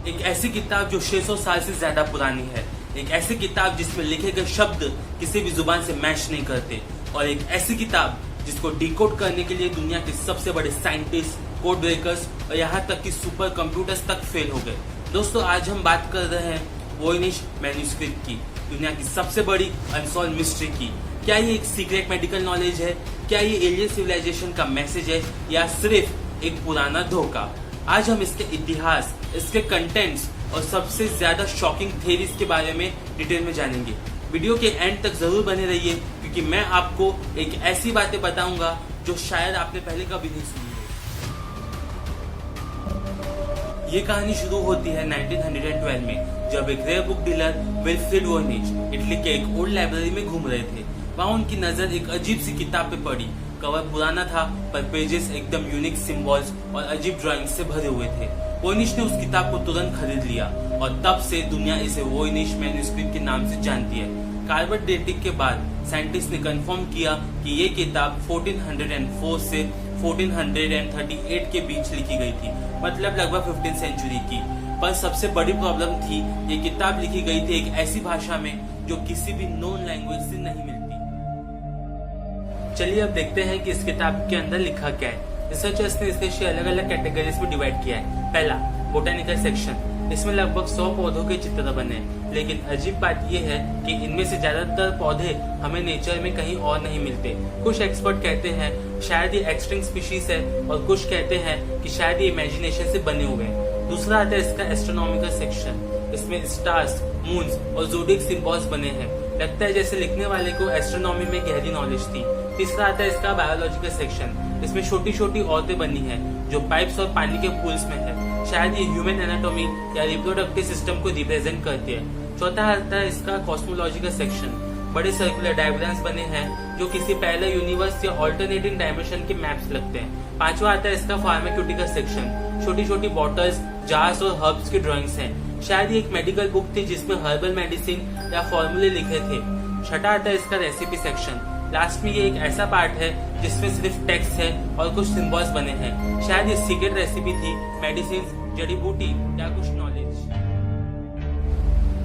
एक ऐसी किताब जो 600 साल से ज्यादा पुरानी है, एक ऐसी किताब जिसमें लिखे गए शब्द किसी भी जुबान से मैच नहीं करते, और एक ऐसी किताब जिसको डिकोड करने के लिए दुनिया के सबसे बड़े साइंटिस्ट, कोड ब्रेकर्स और यहाँ तक कि सुपर कंप्यूटर्स तक फेल हो गए। दोस्तों, आज हम बात कर रहे हैं वोयनिच मैन्यूस्क्रिप्ट की, दुनिया की सबसे बड़ी अनसॉल्व मिस्ट्री की। क्या ये एक सीक्रेट मेडिकल नॉलेज है? क्या ये एलियन सिविलाइजेशन का मैसेज है, या सिर्फ एक पुराना धोखा? आज हम इसके इतिहास, इसके कंटेंट्स और सबसे ज्यादा शॉकिंग थ्योरीज के बारे में डिटेल में जानेंगे। वीडियो के एंड तक जरूर बने रहिए, क्योंकि मैं आपको एक ऐसी बातें बताऊंगा जो शायद आपने पहले कभी नहीं सुनी हो। ये कहानी शुरू होती है 1912 में, जब एक rare book dealer Wilfred Voynich Italy के एक ओल्ड लाइब्रेरी में घूम रहे थे। वहाँ उनकी नजर एक अजीब सी किताब पे पड़ी। कवर पुराना था, पर पेजेस एकदम यूनिक सिंबल्स और अजीब ड्राइंग्स से भरे हुए थे। वोयनिच ने उस किताब को तुरंत खरीद लिया, और तब से दुनिया इसे वोयनिच मैन्यूस्क्रिप्ट के नाम से जानती है। कार्बन डेटिंग के बाद साइंटिस्ट ने कंफर्म किया कि ये किताब 1404 से 1438 के बीच लिखी गई थी, मतलब लगभग 15वीं सेंचुरी की। पर सबसे बड़ी प्रॉब्लम थी, ये किताब लिखी गई थी एक ऐसी भाषा में जो किसी भी नॉन लैंग्वेज से नहीं मिलती। चलिए अब देखते हैं कि इस किताब के अंदर लिखा क्या है। रिसर्चर्स ने इसे अलग अलग कैटेगरीज में डिवाइड किया है। पहला, बोटेनिकल सेक्शन। इसमें लगभग 100 पौधों के चित्र बने हैं, लेकिन अजीब बात यह है कि इनमें से ज्यादातर पौधे हमें नेचर में कहीं और नहीं मिलते। कुछ एक्सपर्ट कहते हैं शायद ये एक्सटिंक्ट स्पीशीज है, और कुछ कहते हैं कि शायद ये इमेजिनेशन से बने हुए हैं। दूसरा आता है इसका एस्ट्रोनॉमिकल सेक्शन। इसमें स्टार्स, मून्स और ज़ोडिएक सिंबल्स बने हैं। लगता है जैसे लिखने वाले को एस्ट्रोनॉमी में गहरी नॉलेज थी। तीसरा आता है इसका बायोलॉजिकल सेक्शन। इसमें छोटी छोटी औरतें बनी हैं जो पाइप्स और पानी के पूल्स में है। शायद ये ह्यूमन एनाटॉमी या रिप्रोडक्टिव सिस्टम को रिप्रेजेंट करती है। चौथा आता है इसका कॉस्मोलॉजिकल सेक्शन। बड़े सर्कुलर डायग्राम्स बने हैं जो किसी पहले यूनिवर्स या ऑल्टरनेटिंग डायमेंशन के मैप्स लगते हैं। पांचवा आता है इसका फार्माक्यूटिकल सेक्शन। छोटी छोटी बॉटल्स, जार्स और हर्ब्स की ड्राइंग्स हैं। शायद ये एक मेडिकल बुक थी जिसमें हर्बल मेडिसिन या फॉर्मूले लिखे थे। छठा आता है इसका रेसिपी सेक्शन। लास्ट में ये एक ऐसा पार्ट है जिसमें सिर्फ टेक्स्ट है और कुछ सिंबल्स बने हैं। शायद ये सीक्रेट रेसिपी थी, मेडिसिन, जड़ी बूटी या कुछ नॉलेज।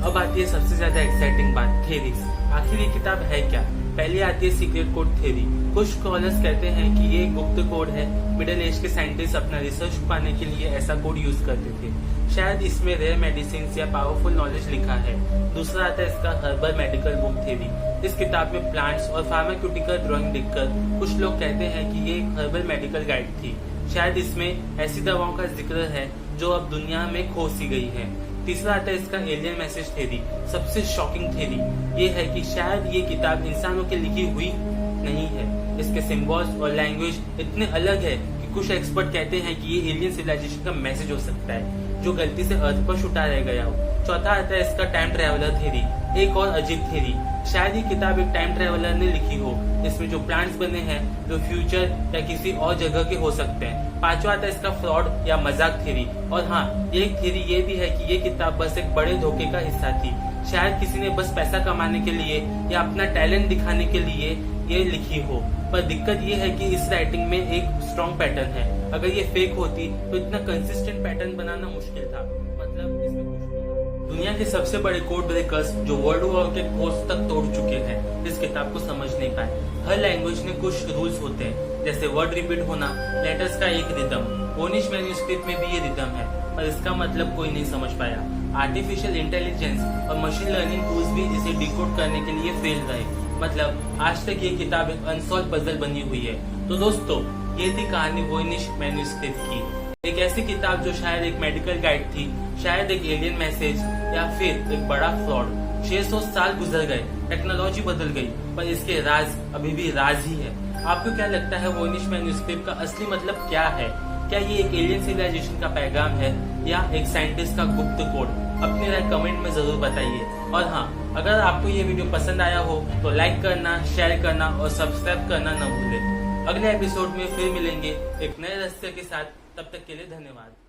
अब आती है सबसे ज्यादा एक्साइटिंग बात, थ्योरीज। आखिर ये किताब है क्या? पहले आती है सीक्रेट कोड थ्योरी। कुछ स्कॉलर्स कहते हैं कि ये एक गुप्त कोड है। मिडिल एज के साइंटिस्ट अपना रिसर्च छुपाने के लिए ऐसा कोड यूज करते थे। शायद इसमें रेयर मेडिसिन या पावरफुल नॉलेज लिखा है। दूसरा आता है इसका हर्बल मेडिकल बुक थ्योरी। इस किताब में प्लांट्स और फार्माक्यूटिकल ड्राइंग देखकर कुछ लोग कहते हैं कि ये एक हर्बल मेडिकल गाइड थी। शायद इसमें ऐसी दवाओं का जिक्र है जो अब दुनिया में खो सी गई है। तीसरा आता है इसका एलियन मैसेज थ्योरी। सबसे शॉकिंग थ्योरी ये है कि शायद ये किताब इंसानों की लिखी हुई नहीं है। इसके सिंबल्स और लैंग्वेज इतने अलग है कि कुछ एक्सपर्ट कहते हैं कि ये एलियन सिविलाइजेशन का मैसेज हो सकता है जो गलती से अर्थ पर छुटा रह गया हो। चौथा आता है इसका टाइम ट्रेवलर थ्योरी। एक और अजीब थ्योरी, शायद ये किताब एक टाइम ट्रेवलर ने लिखी हो। इसमें जो प्लांट्स बने हैं जो फ्यूचर या किसी और जगह के हो सकते हैं। पांचवा आता है इसका फ्रॉड या मजाक थ्योरी। और हाँ, एक थ्योरी ये भी है कि ये किताब बस एक बड़े धोखे का हिस्सा थी। शायद किसी ने बस पैसा कमाने के लिए या अपना टैलेंट दिखाने के लिए ये लिखी हो। पर दिक्कत ये है कि इस राइटिंग में एक स्ट्रॉन्ग पैटर्न है। अगर ये फेक होती तो इतना कंसिस्टेंट पैटर्न बनाना मुश्किल था। मतलब इसमें दुनिया के सबसे बड़े कोड ब्रेकर्स जो वर्ल्ड वॉर के कोर्स तक तोड़ चुके हैं, इस किताब को समझ नहीं पाए। हर लैंग्वेज में कुछ रूल्स होते हैं, जैसे वर्ड रिपीट होना, लेटर्स का एक रिदम। वोयनिच मैन्यूस्क्रिप्ट में भी ये रिदम है, पर इसका मतलब कोई नहीं समझ पाया। आर्टिफिशियल इंटेलिजेंस और मशीन लर्निंग टूल्स भी इसे डिकोड करने के लिए फेल रहे। मतलब आज तक ये किताब एक अनसॉल्व पजल बनी हुई है। तो दोस्तों, ये थी कहानी वोयनिच मैन्यूस्क्रिप्ट की। एक ऐसी किताब जो शायद एक मेडिकल गाइड थी, शायद एक एलियन मैसेज, या फिर एक बड़ा फ्रॉड। 600 साल गुजर गए, टेक्नोलॉजी बदल गई, पर इसके राज अभी भी राज ही है। आपको क्या लगता है वोयनिच मैन्यूस्क्रिप्ट का असली मतलब क्या है? क्या ये एक एलियन सिविलाइजेशन का पैगाम है, या एक साइंटिस्ट का गुप्त कोड? अपनी राय कमेंट में जरूर बताइए। और हाँ, अगर आपको ये वीडियो पसंद आया हो तो लाइक करना, शेयर करना और सब्सक्राइब करना न भूलें। अगले एपिसोड में फिर मिलेंगे एक नए रहस्य के साथ। तब तक के लिए धन्यवाद।